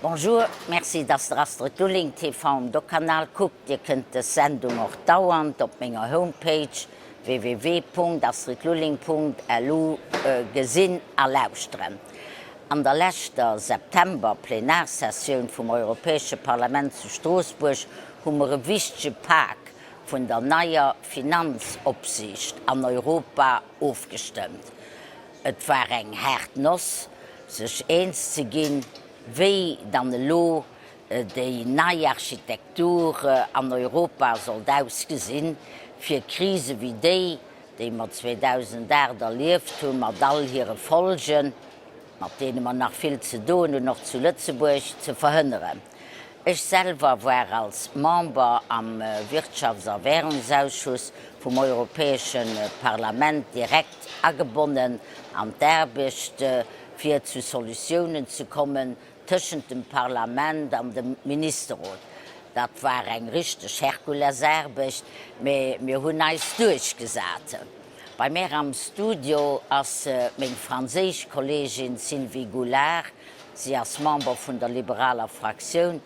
Bonjour, merci, dass ihr Astrotooling TV am Kanal guckt. Ihr könnt die Sendung auch dauernd auf meiner Homepage www.astrotooling.lu gesehen erlauschtren. An der letzten September-Plenarsession vom Europäischen Parlament zu Straßburg haben wir einen wichtigen Pack von der neuen Finanzobsicht an Europa aufgestimmt. Es war ein Herdnuss, sich eins zu gehen, wie dann die neue Architektur an Europa soll aussehen für Krisen wie die wir 2008 erlebt haben, mit all ihren Folgen, mit denen wir noch viel zu tun und noch zu Lützeburg zu verhindern. Ich selber war als Member am Wirtschafts- und Währungsausschuss vom Europäischen Parlament direkt angebunden an der Arbeit, für zu Solutionen zu kommen zwischen dem Parlament und dem Ministerrat. Das war eine richtig Herkulesarbeit, aber wir haben uns durchgesetzt. Bei mir am Studio ist meine französische Kollegin Sylvie Goulard, sie ist Member von der liberalen Fraktion,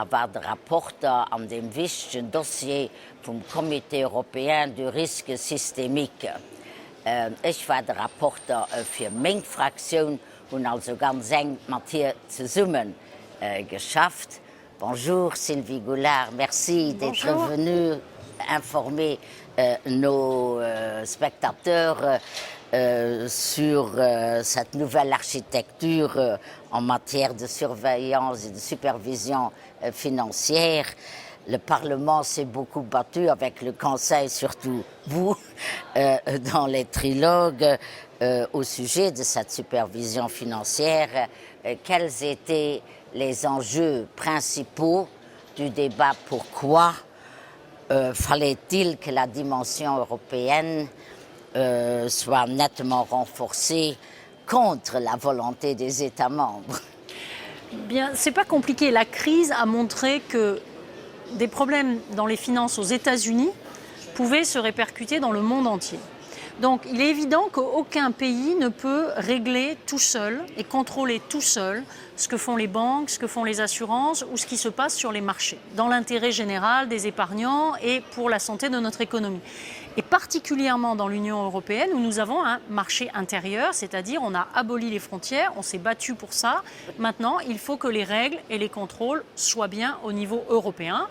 war der Rapporteur an dem wichtigen Dossier vom Comité Européen du Risque Systémique. Ich war der Rapporteur für meine Fraktion und also ganz eng mit ihr zusammen geschafft. Bonjour Sylvie Goulard, merci d'être venue informer nos spectateurs sur cette nouvelle architecture en matière de surveillance et de supervision financière. Le Parlement s'est beaucoup battu avec le Conseil, surtout vous, dans les trilogues au sujet de cette supervision financière. Quels étaient les enjeux principaux du débat? Pourquoi fallait-il que la dimension européenne soit nettement renforcée contre la volonté des États membres? Bien, c'est pas compliqué. La crise a montré que des problèmes dans les finances aux États-Unis pouvaient se répercuter dans le monde entier. Donc il est évident qu'aucun pays ne peut régler tout seul et contrôler tout seul ce que font les banques, ce que font les assurances ou ce qui se passe sur les marchés, dans l'intérêt général des épargnants et pour la santé de notre économie. Et particulièrement dans l'Union européenne où nous avons un marché intérieur, c'est-à-dire on a aboli les frontières, on s'est battu pour ça. Maintenant, il faut que les règles et les contrôles soient bien au niveau européen.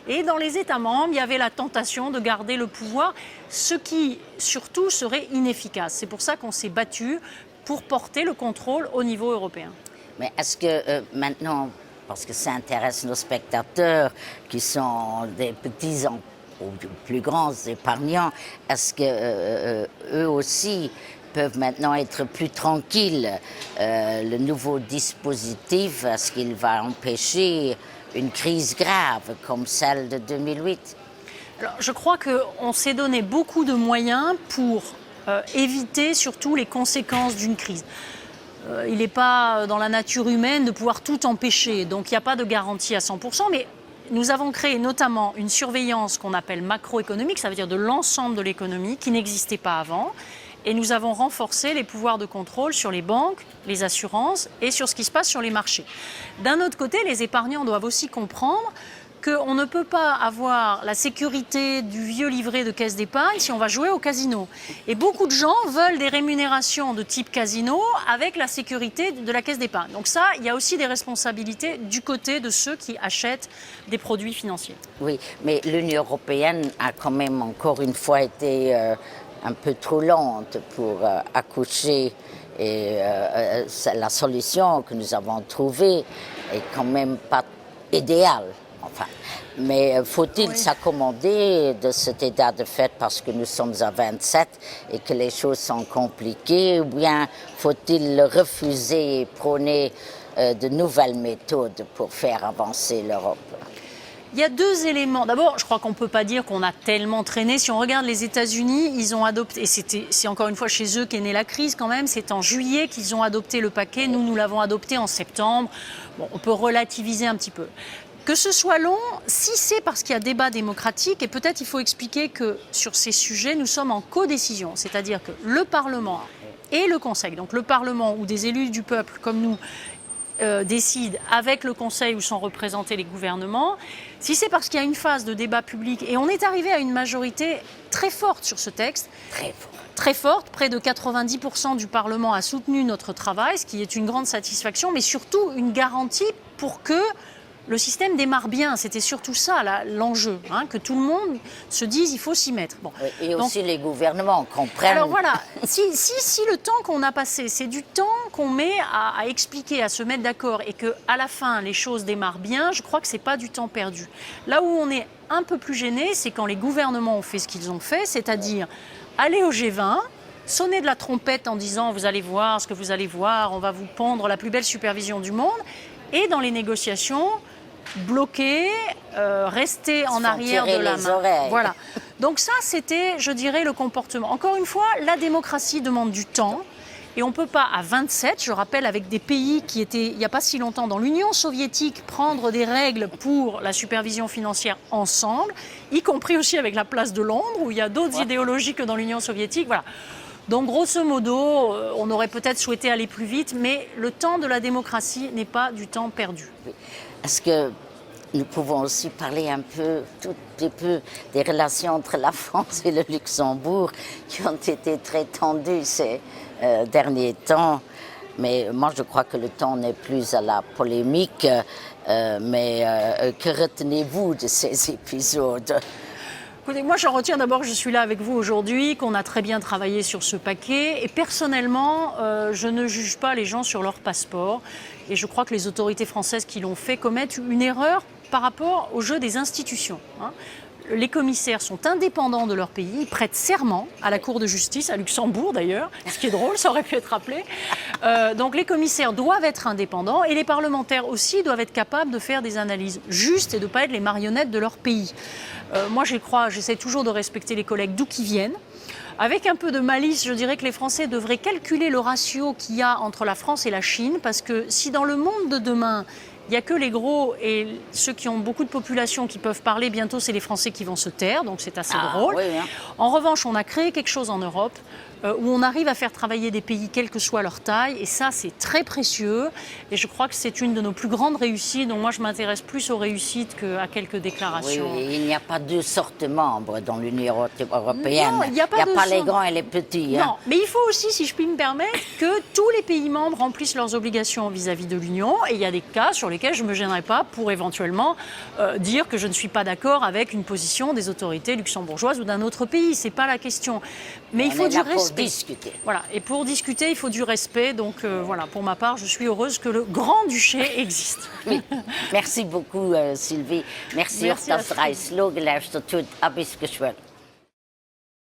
Et dans les États membres, il y avait la tentation de garder le pouvoir, ce qui surtout serait inefficace. C'est pour ça qu'on s'est battu pour porter le contrôle au niveau européen. Mais est-ce que maintenant, parce que ça intéresse nos spectateurs qui sont des petits ou plus grands épargnants, est-ce qu'eux aussi peuvent maintenant être plus tranquilles? Le nouveau dispositif, est-ce qu'il va empêcher une crise grave comme celle de 2008? Alors, je crois qu'on s'est donné beaucoup de moyens pour éviter surtout les conséquences d'une crise. Il n'est pas dans la nature humaine de pouvoir tout empêcher, donc il n'y a pas de garantie à 100%, mais nous avons créé notamment une surveillance qu'on appelle macroéconomique, ça veut dire de l'ensemble de l'économie qui n'existait pas avant. Et nous avons renforcé les pouvoirs de contrôle sur les banques, les assurances et sur ce qui se passe sur les marchés. D'un autre côté, les épargnants doivent aussi comprendre qu'on ne peut pas avoir la sécurité du vieux livret de caisse d'épargne si on va jouer au casino. Et beaucoup de gens veulent des rémunérations de type casino avec la sécurité de la caisse d'épargne. Donc ça, il y a aussi des responsabilités du côté de ceux qui achètent des produits financiers. Oui, mais l'Union européenne a quand même encore une fois été un peu trop lente pour accoucher et la solution que nous avons trouvée est quand même pas idéale. Enfin, mais faut-il s'accommoder de cet état de fait parce que nous sommes à 27 et que les choses sont compliquées, ou bien faut-il refuser et prôner de nouvelles méthodes pour faire avancer l'Europe? Il y a deux éléments. D'abord, je crois qu'on ne peut pas dire qu'on a tellement traîné. Si on regarde les États-Unis, ils ont adopté, et c'est encore une fois chez eux qu'est née la crise quand même, c'est en juillet qu'ils ont adopté le paquet. Nous l'avons adopté en septembre. Bon, on peut relativiser un petit peu. Que ce soit long, si c'est parce qu'il y a débat démocratique, et peut-être il faut expliquer que sur ces sujets, nous sommes en codécision, c'est-à-dire que le Parlement et le Conseil, donc le Parlement ou des élus du peuple comme nous, décide avec le Conseil où sont représentés les gouvernements, si c'est parce qu'il y a une phase de débat public, et on est arrivé à une majorité très forte sur ce texte, très forte, près de 90% du Parlement a soutenu notre travail, ce qui est une grande satisfaction, mais surtout une garantie pour que le système démarre bien. C'était surtout ça l'enjeu, hein, que tout le monde se dise il faut s'y mettre. Bon. Et aussi les gouvernements comprennent. Alors voilà, si le temps qu'on a passé, c'est du temps qu'on met à expliquer, à se mettre d'accord et qu'à la fin les choses démarrent bien, je crois que ce n'est pas du temps perdu. Là où on est un peu plus gêné, c'est quand les gouvernements ont fait ce qu'ils ont fait, c'est-à-dire aller au G20, sonner de la trompette en disant vous allez voir ce que vous allez voir, on va vous pondre la plus belle supervision du monde, et dans les négociations, bloquer, rester en arrière de la main. Oreilles. Voilà. Donc ça, c'était, je dirais, le comportement. Encore une fois, la démocratie demande du temps. Et on ne peut pas, à 27, je rappelle, avec des pays qui étaient, il n'y a pas si longtemps, dans l'Union soviétique, prendre des règles pour la supervision financière ensemble, y compris aussi avec la place de Londres, où il y a d'autres idéologies que dans l'Union soviétique. Voilà. Donc, grosso modo, on aurait peut-être souhaité aller plus vite, mais le temps de la démocratie n'est pas du temps perdu. Est-ce que nous pouvons aussi parler un peu, tout petit peu, des relations entre la France et le Luxembourg qui ont été très tendues ces derniers temps. Mais moi, je crois que le temps n'est plus à la polémique. Que retenez-vous de ces épisodes ? Écoutez, moi, j'en retiens d'abord que je suis là avec vous aujourd'hui, qu'on a très bien travaillé sur ce paquet. Et personnellement, je ne juge pas les gens sur leur passeport. Et je crois que les autorités françaises qui l'ont fait commettent une erreur par rapport au jeu des institutions, hein. Les commissaires sont indépendants de leur pays, ils prêtent serment à la Cour de justice, à Luxembourg d'ailleurs, ce qui est drôle, ça aurait pu être rappelé. Donc les commissaires doivent être indépendants et les parlementaires aussi doivent être capables de faire des analyses justes et de ne pas être les marionnettes de leur pays. Moi j'essaie toujours de respecter les collègues d'où qu'ils viennent. Avec un peu de malice, je dirais que les Français devraient calculer le ratio qu'il y a entre la France et la Chine, parce que si dans le monde de demain, il n'y a que les gros et ceux qui ont beaucoup de population qui peuvent parler, bientôt c'est les Français qui vont se taire, donc c'est assez drôle. Oui, hein. En revanche, on a créé quelque chose en Europe où on arrive à faire travailler des pays quelle que soit leur taille, et ça c'est très précieux, et je crois que c'est une de nos plus grandes réussites, donc moi je m'intéresse plus aux réussites qu'à quelques déclarations. Oui, il n'y a pas deux sortes de membres dans l'Union européenne. Non, il n'y a pas les grands et les petits. Non, mais il faut aussi, si je puis me permettre, que tous les pays membres remplissent leurs obligations vis-à-vis de l'Union, et il y a des cas sur lesquels je ne me gênerai pas pour éventuellement dire que je ne suis pas d'accord avec une position des autorités luxembourgeoises ou d'un autre pays, c'est pas la question. Mais il faut du respect. Discuter. Voilà, et pour discuter, il faut du respect. Donc voilà, pour ma part, je suis heureuse que le Grand-Duché existe. Oui. Merci beaucoup, Sylvie. Merci, Merci dat je luistert. Tot, bis geschwellen.